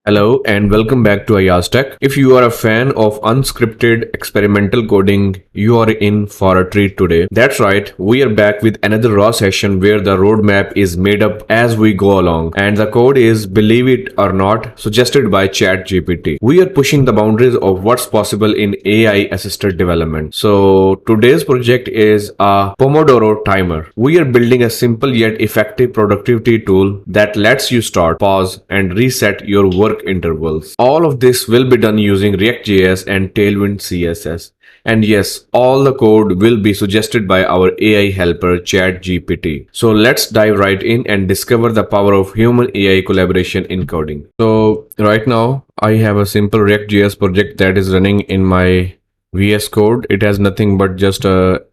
Hello and welcome back to Ayaz Tech. If you are a fan of unscripted experimental coding, you are in for a treat today. That's right, we are back with another raw session where the roadmap is made up as we go along and the code is, believe it or not, suggested by ChatGPT. We are pushing the boundaries of what's possible in AI assisted development. So today's project is a Pomodoro Timer. We are building a simple yet effective productivity tool that lets you start, pause, and reset your work intervals. All of this will be done using React.js and Tailwind CSS. And yes, all the code will be suggested by our AI helper ChatGPT. So let's dive right in and discover the power of human AI collaboration in coding. So right now I have a simple React.js project that is running in my VS Code. It has nothing but just a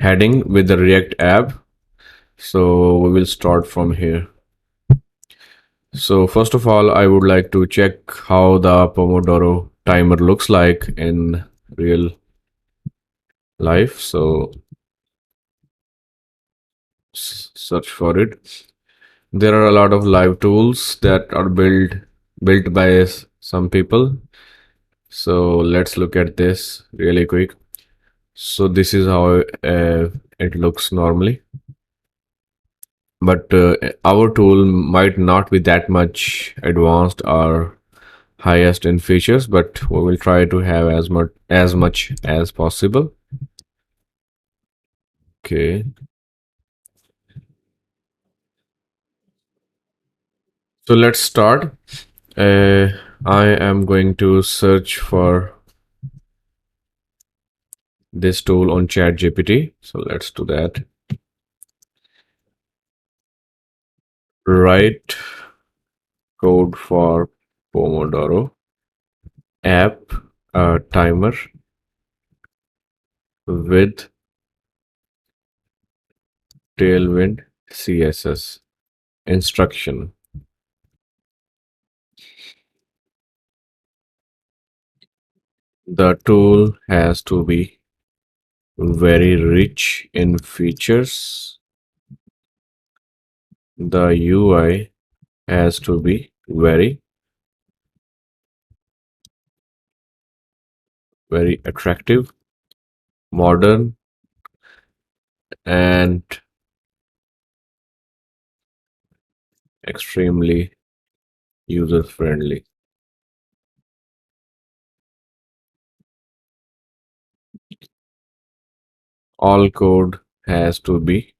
heading with the React app. So we will start from here. So first of all, I would like to check how the Pomodoro timer looks like in real life. So search for it. There are a lot of live tools that are built by some people. So let's look at this really quick. So this is how it looks normally. But our tool might not be that much advanced or highest in features, but we will try to have as much as possible. Okay, so let's start. I am going to search for this tool on ChatGPT. So let's do that. Write code for Pomodoro app timer with Tailwind CSS instruction. The tool has to be very rich in features. The UI has to be very attractive, modern, and extremely user friendly. All code has to be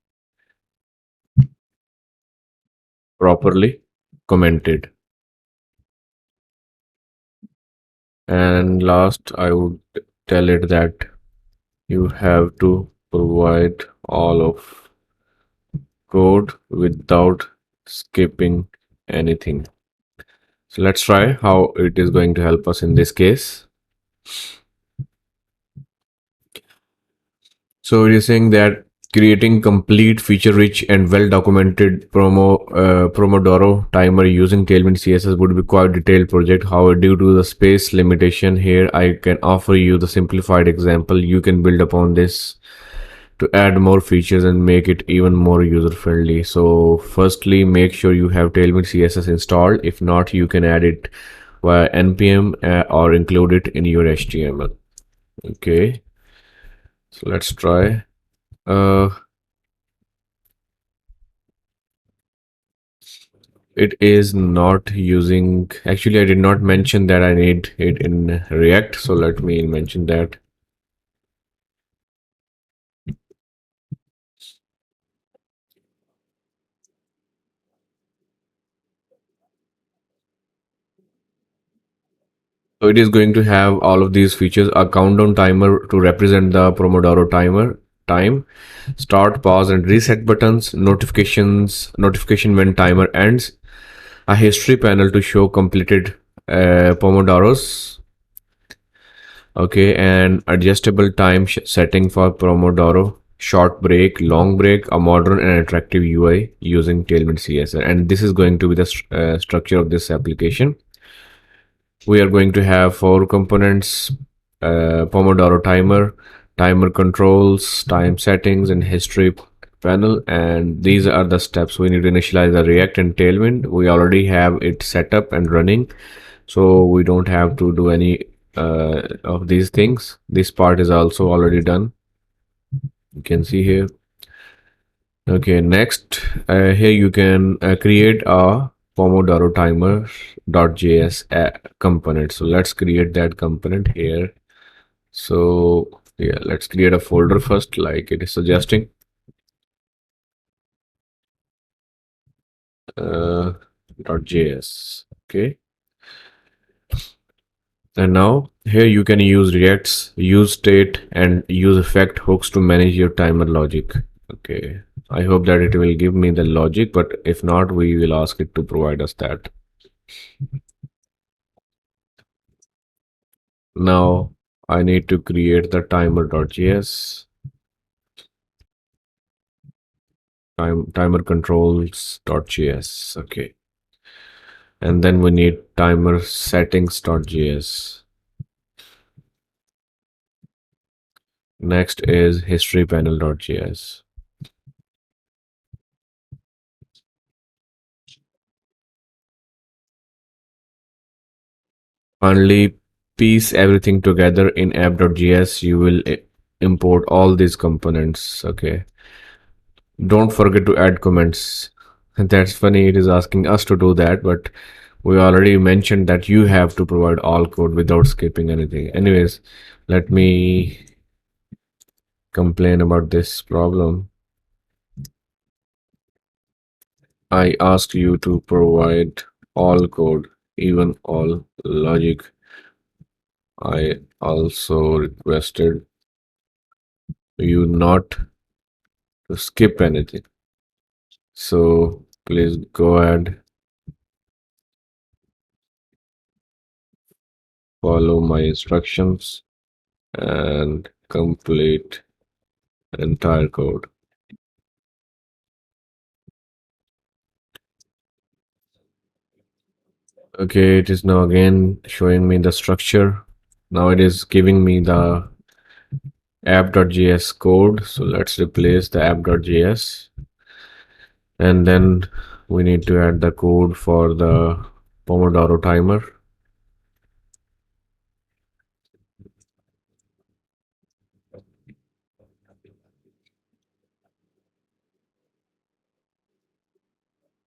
properly commented. And last, I would tell it that you have to provide all of code without skipping anything. So let's try how it is going to help us in this case. So you're saying that creating complete feature-rich and well-documented Pomodoro timer using Tailwind CSS would be quite a detailed project. However, due to the space limitation here, I can offer you the simplified example. You can build upon this to add more features and make it even more user-friendly. So firstly, make sure you have Tailwind CSS installed. If not, you can add it via npm or include it in your HTML. Okay. So let's try. It is not using, actually I did not mention that I need it in React, so let me mention that. So it is going to have all of these features: a countdown timer to represent the Pomodoro timer time, start, pause, and reset buttons, notification when timer ends, a history panel to show completed Pomodoros, okay, and adjustable time setting for Pomodoro, short break, long break, a modern and attractive UI using Tailwind CSS. And this is going to be the structure of this application. We are going to have 4 components: Pomodoro timer, timer controls, time settings, and history panel, and these are the steps. We need to initialize the React and Tailwind. We already have it set up and running, so we don't have to do any of these things. This part is also already done. You can see here. Okay, next, here you can create a Pomodoro Timer.js component. So let's create that component here. So yeah, let's create a folder first, like it is suggesting. uh, .js. Okay, and now here you can use React's use state and use effect hooks to manage your timer logic. Okay, I hope that it will give me the logic, but if not, we will ask it to provide us that. Now I need to create the timer.js, timer controls.js. Okay, and then we need timer settings.js. Next is history panel.js. Finally, piece everything together in app.js. You will import all these components. Okay, don't forget to add comments. That's funny, it is asking us to do that, but we already mentioned that you have to provide all code without skipping anything. Anyways, let me complain about this problem. I asked you to provide all code, even all logic. I also requested you not to skip anything. So please go ahead, follow my instructions and complete entire code. Okay, it is now again showing me the structure. Now it is giving me the app.js code. So let's replace the app.js, and then we need to add the code for the Pomodoro timer.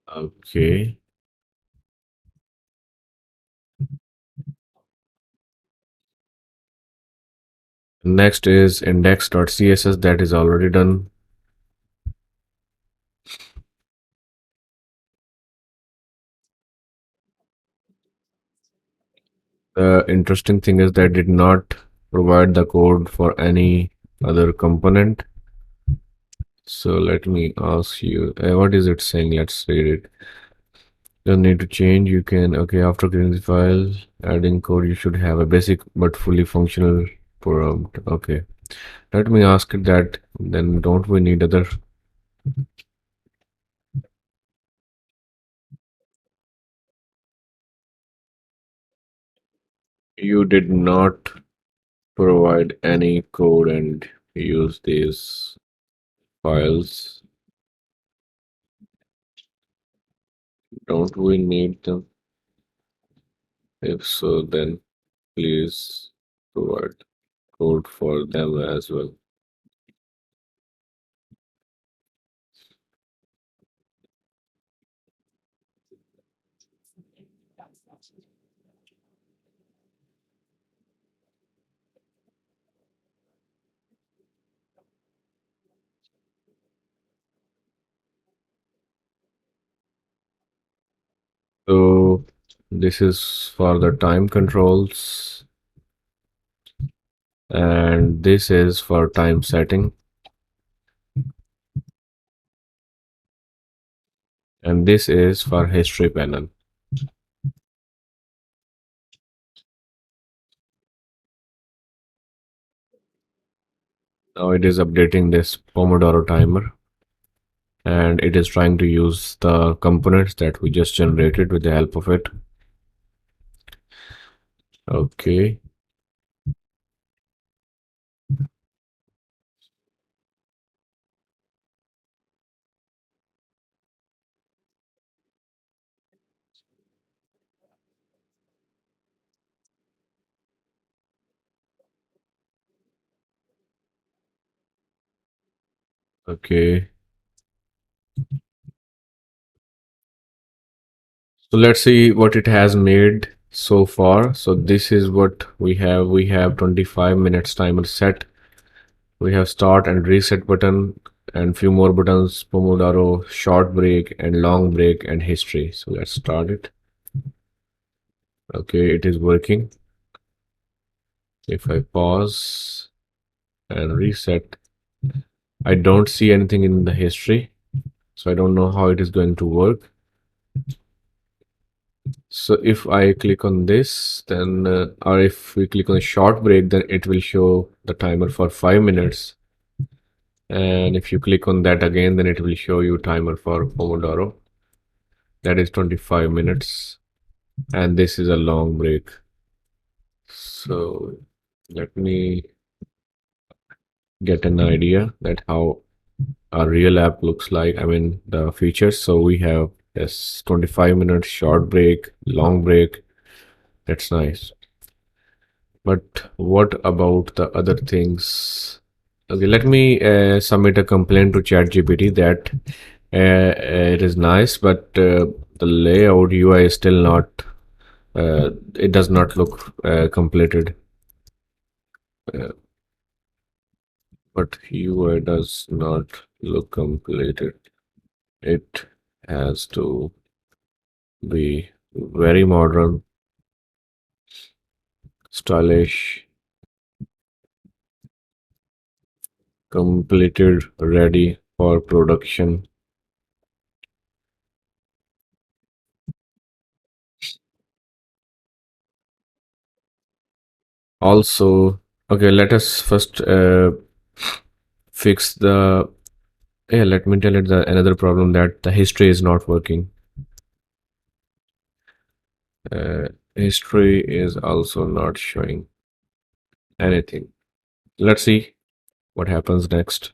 Okay. Next is index.css, that is already done. The interesting thing is that I did not provide the code for any other component. So let me ask you, what is it saying? Let's read it. Don't need to change. You can, okay, after creating the file, adding code, you should have a basic but fully functional prompt. Okay. Let me ask it that, then don't we need other? You did not provide any code and use these files. Don't we need them? If so, then please provide code for them as well. So this is for the time controls, and this is for time setting, and this is for history panel. Now it is updating this Pomodoro timer, and it is trying to use the components that we just generated with the help of it. Okay. Okay. So let's see what it has made so far. So this is what we have. We have 25 minutes timer set. We have start and reset button and few more buttons, Pomodoro, short break and long break and history. So let's start it. Okay, it is working. If I pause and reset, I don't see anything in the history. So I don't know how it is going to work. So if I click on this, then, or if we click on short break, then it will show the timer for 5 minutes. And if you click on that again, then it will show you timer for Pomodoro. That is 25 minutes. And this is a long break. So let me get an idea that how a real app looks like. I mean, the features. So we have this 25 minutes short break, long break. That's nice. But what about the other things? Okay, let me submit a complaint to ChatGPT that it is nice, but the layout UI is still not. It does not look completed. Uh, but UI does not look completed. It has to be very modern, stylish, completed, ready for production. Also, okay, let us first fix the. Yeah, let me tell it the another problem that the history is not working. Uh, History is also not showing anything. Let's see what happens next.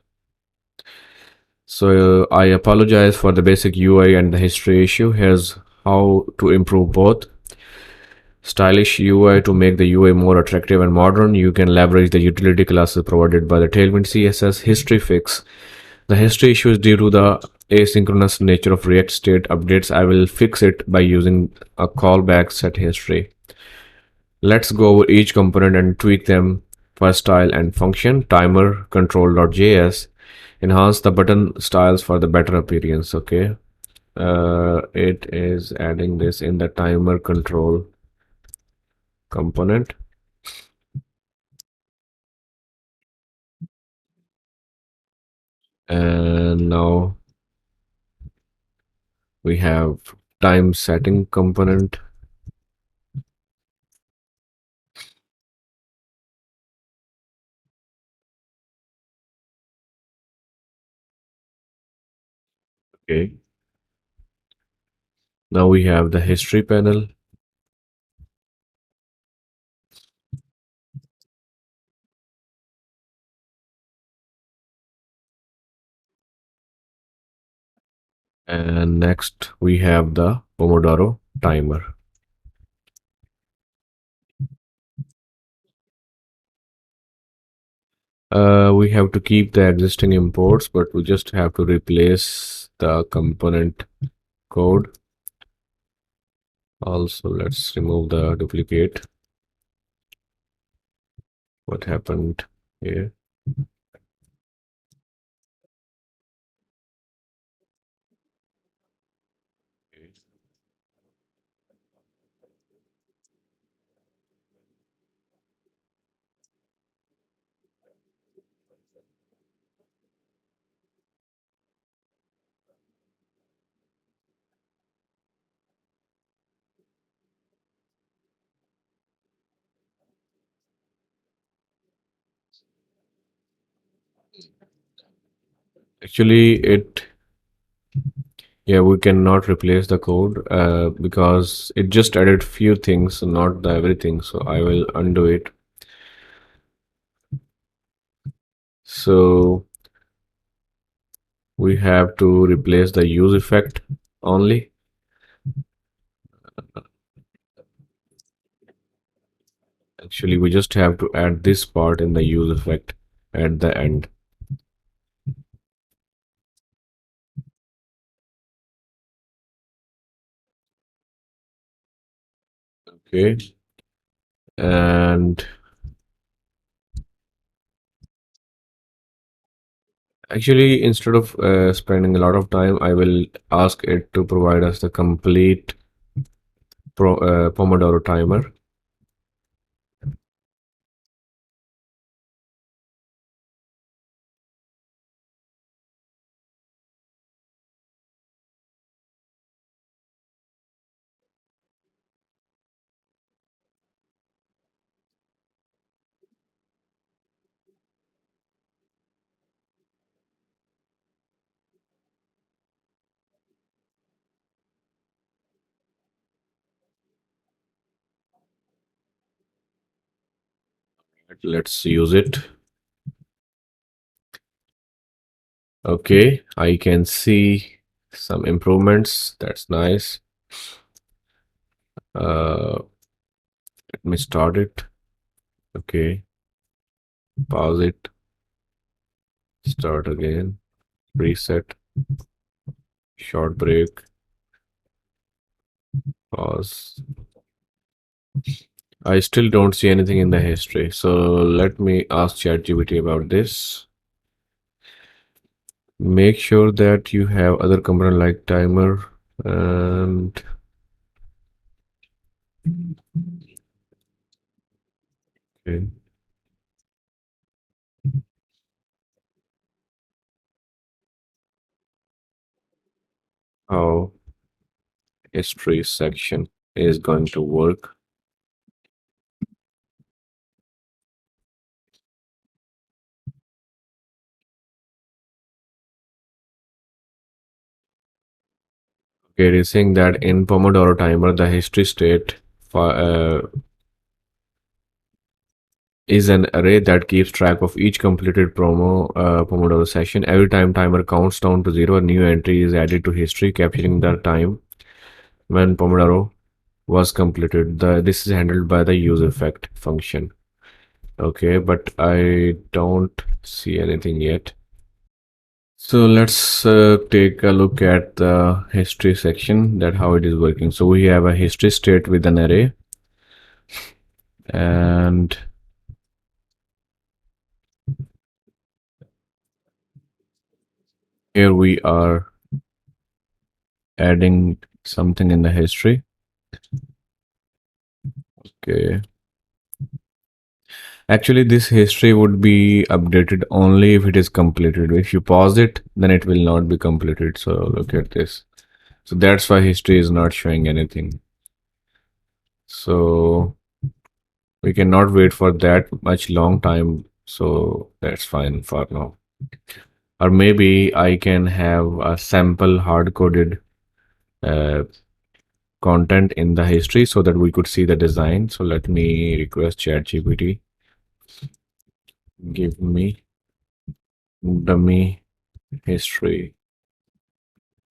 So I apologize for the basic UI and the history issue. Here's how to improve both. Stylish UI to make the UI more attractive and modern. You can leverage the utility classes provided by the Tailwind CSS history fix. The history issue is due to the asynchronous nature of React state updates. I will fix it by using a callback set history. Let's go over each component and tweak them for style and function. Timer control.js. Enhance the button styles for the better appearance. Okay. It is adding this in the timer control component. And now we have time setting component. Okay. Now we have the history panel. And next we have the Pomodoro timer. We have to keep the existing imports, but we just have to replace the component code. Also, let's remove the duplicate. What happened here? Actually, yeah, we cannot replace the code because it just added few things, not the everything. So I will undo it. So we have to replace the use effect only. Actually, we just have to add this part in the use effect at the end. Okay. And actually, instead of spending a lot of time, I will ask it to provide us the complete Pomodoro timer. Let's use it. Okay, I can see some improvements. That's nice. Let me start it. Okay, pause it, start again, reset, short break, pause. I still don't see anything in the history. So let me ask ChatGPT about this. Make sure that you have other component like timer and okay. How history section is going to work. Okay, it is saying that in Pomodoro timer, the history state is an array that keeps track of each completed Pomodoro session. Every time timer counts down to zero, a new entry is added to history, capturing the time when Pomodoro was completed. This is handled by the use effect function. Okay, but I don't see anything yet. So let's take a look at the history section, that how it is working. So we have a history state with an array, and here we are adding something in the history. Okay. Actually, this history would be updated only if it is completed. If you pause it, then it will not be completed. So look at this. So that's why history is not showing anything. So we cannot wait for that much long time. So that's fine for now. Or maybe I can have a sample hard-coded uh, content in the history so that we could see the design. So let me request ChatGPT, give me dummy history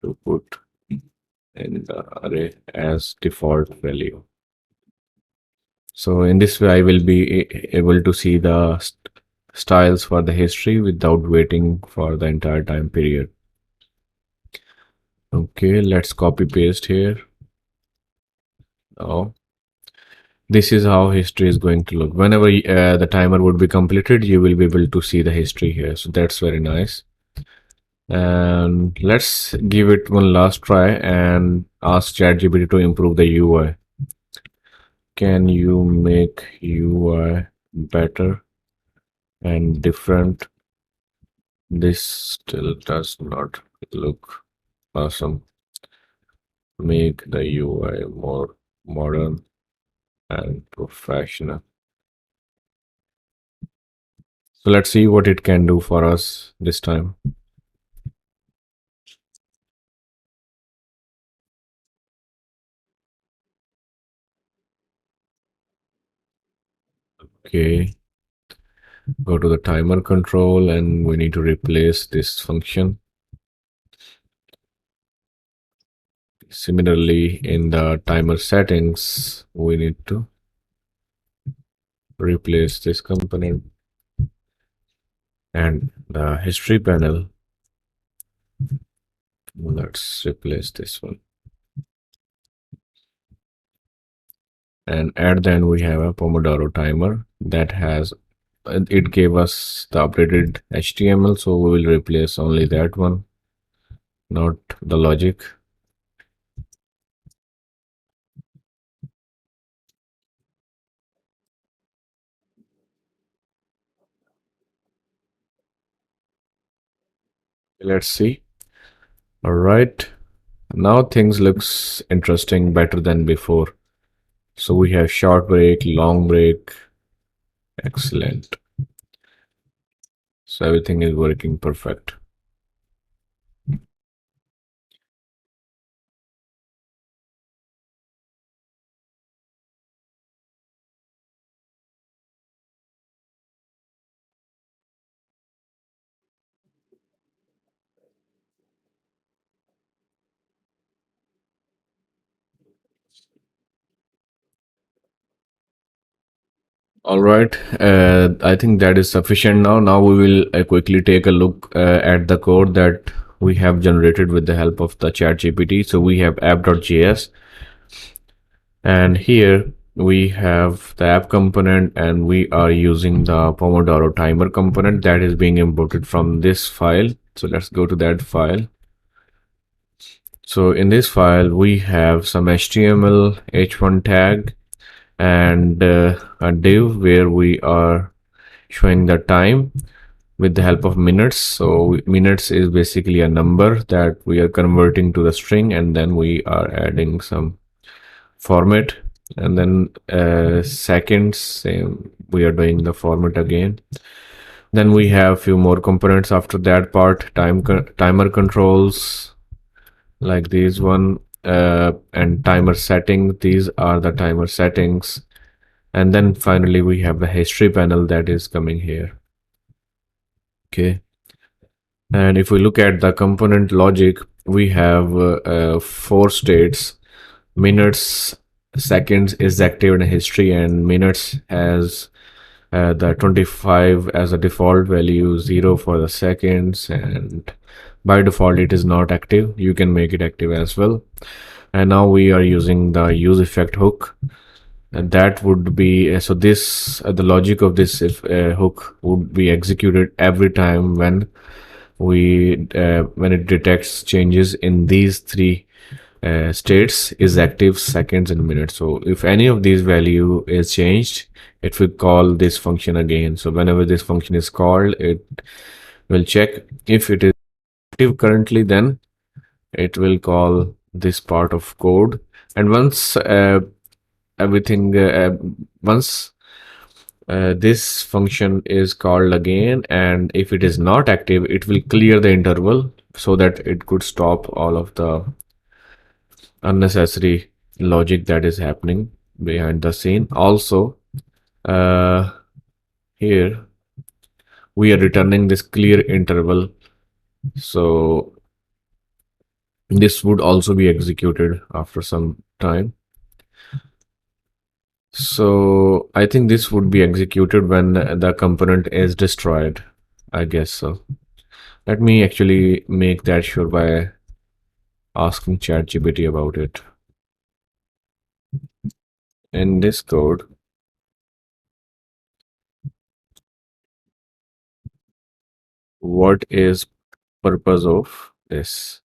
to put in the array as default value. So in this way, I will be able to see the styles for the history without waiting for the entire time period. Okay, let's copy paste here. Now, this is how history is going to look. Whenever the timer would be completed, you will be able to see the history here. So that's very nice. And let's give it one last try and ask ChatGPT to improve the UI. Can you make UI better and different? This still does not look awesome. Make the UI more modern and professional. So let's see what it can do for us this time. Okay, go to the timer control and we need to replace this function. Similarly, in the timer settings, we need to replace this component, and the history panel, let's replace this one. And at the end, we have a Pomodoro timer that has it gave us the updated HTML, so we will replace only that one, not the logic. Let's see. All right. Now things looks interesting, better than before. So we have short break, long break. Excellent. So everything is working perfect. All right. I think that is sufficient now. Now we will quickly take a look at the code that we have generated with the help of the ChatGPT. So we have app.js, and here we have the app component, and we are using the Pomodoro timer component that is being imported from this file. So let's go to that file. So in this file, we have some HTML h1 tag and a div where we are showing the time with the help of minutes. So minutes is basically a number that we are converting to the string, and then we are adding some format, and then seconds, same, we are doing the format again. Then we have few more components after that part, timer controls like these one, and timer setting, these are the timer settings. And then finally we have the history panel that is coming here. Okay. And if we look at the component logic, we have four states: minutes, seconds is active in history, and minutes has the 25 as a default value, 0 for the seconds, and by default it is not active. You can make it active as well. And now we are using the use effect hook, and that would be so this the logic of this if hook would be executed every time when it detects changes in these three states: is active, seconds, and minutes. So if any of these value is changed, it will call this function again. So whenever this function is called, it will check if it is active currently, then it will call this part of code. And once everything once this function is called again, and if it is not active, it will clear the interval so that it could stop all of the unnecessary logic that is happening behind the scene. Also, uh, here we are returning this clear interval, so this would also be executed after some time. So I think this would be executed when the component is destroyed, I guess so. Let me actually make that sure by asking ChatGPT about it. In this code, what is purpose of this?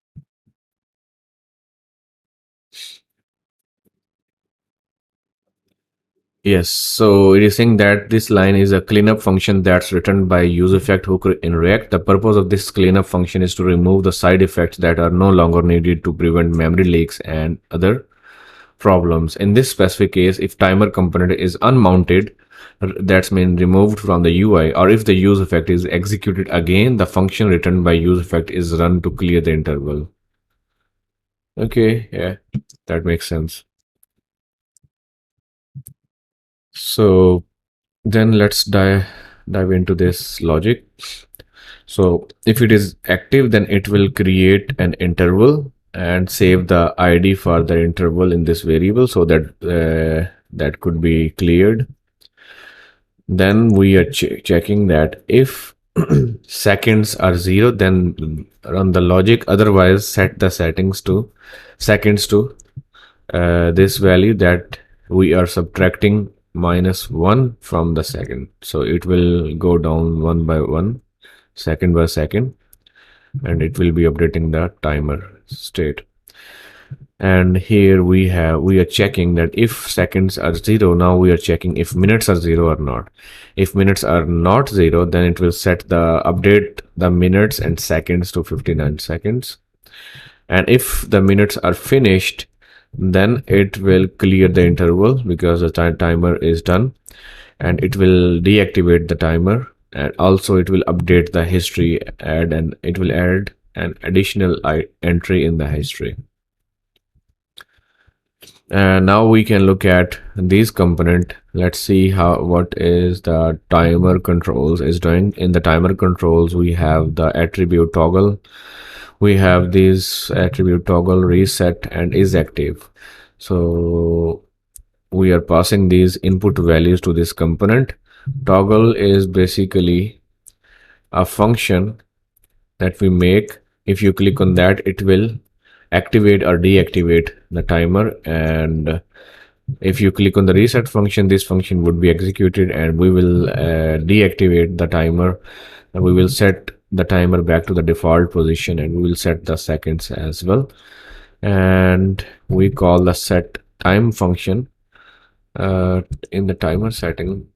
Yes, so it is saying that this line is a cleanup function that's written by use effect hook in React. The purpose of this cleanup function is to remove the side effects that are no longer needed to prevent memory leaks and other problems. In this specific case, if timer component is unmounted, that's mean removed from the UI, or if the use effect is executed again, the function written by use effect is run to clear the interval. Okay, yeah, that makes sense. So then let's dive into this logic. So if it is active, then it will create an interval and save the ID for the interval in this variable so that that could be cleared. Then we are checking that if seconds are 0, then run the logic. Otherwise, set the settings to seconds to this value that we are subtracting -1 from the second. So it will go down one by one, second by second, and it will be updating the timer state. And here we are checking that if seconds are 0, now we are checking if minutes are 0 or not. If minutes are not 0, then it will set the update the minutes and seconds to 59 seconds. And if the minutes are finished, then it will clear the interval because the timer is done, and it will deactivate the timer, and also it will update the history, and it will add an additional entry in the history. And now we can look at these component. Let's see what is the timer controls is doing. In the timer controls, we have the attribute toggle. We have these attribute toggle, reset, and is active. So we are passing these input values to this component. Toggle is basically a function that we make. If you click on that, it will activate or deactivate the timer, and if you click on the reset function, this function would be executed, and we will deactivate the timer, and we will set the timer back to the default position, and we will set the seconds as well. And we call the set time function in the timer setting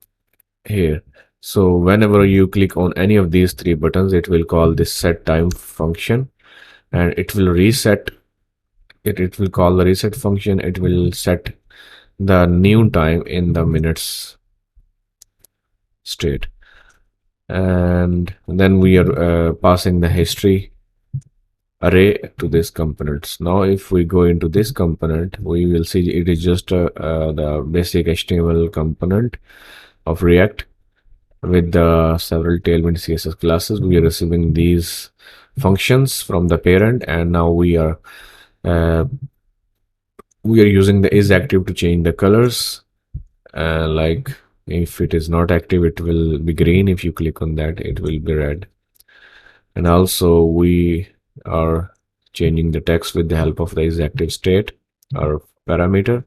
here. So whenever you click on any of these three buttons, it will call this set time function, and it will reset it will call the reset function. It will set the new time in the minutes state, and then we are passing the history array to this components. Now if we go into this component, we will see it is just the basic HTML component of React with the several Tailwind CSS classes. We are receiving these functions from the parent, and now we are using the is active to change the colors. Like if it is not active, it will be green. If you click on that, it will be red. And also we are changing the text with the help of the is active state or parameter.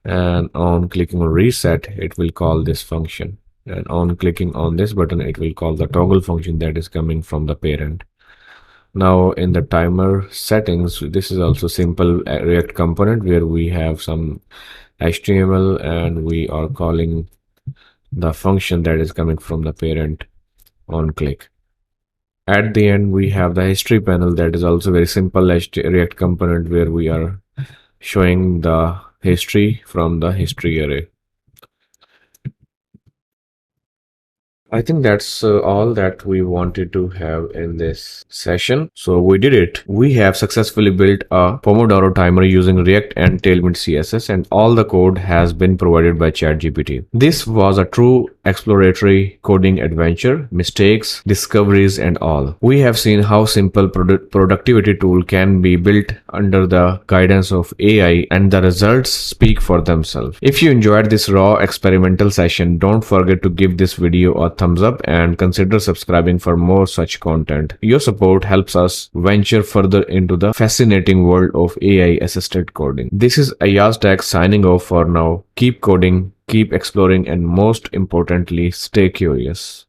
And on clicking on reset, it will call this function. And on clicking on this button, it will call the toggle function that is coming from the parent. Now in the timer settings, this is also simple React component where we have some HTML, and we are calling the function that is coming from the parent on click. At the end, we have the history panel that is also very simple React component where we are showing the history from the history array. I think that's all that we wanted to have in this session. So we did it. We have successfully built a Pomodoro timer using React and Tailwind CSS, and all the code has been provided by ChatGPT. This was a true exploratory coding adventure, mistakes, discoveries, and all. We have seen how simple productivity tool can be built under the guidance of AI, and the results speak for themselves. If you enjoyed this raw experimental session, don't forget to give this video a thumbs up and consider subscribing for more such content. Your support helps us venture further into the fascinating world of AI assisted coding. This is Ayaz Tech signing off for now. Keep coding, keep exploring, and most importantly, stay curious.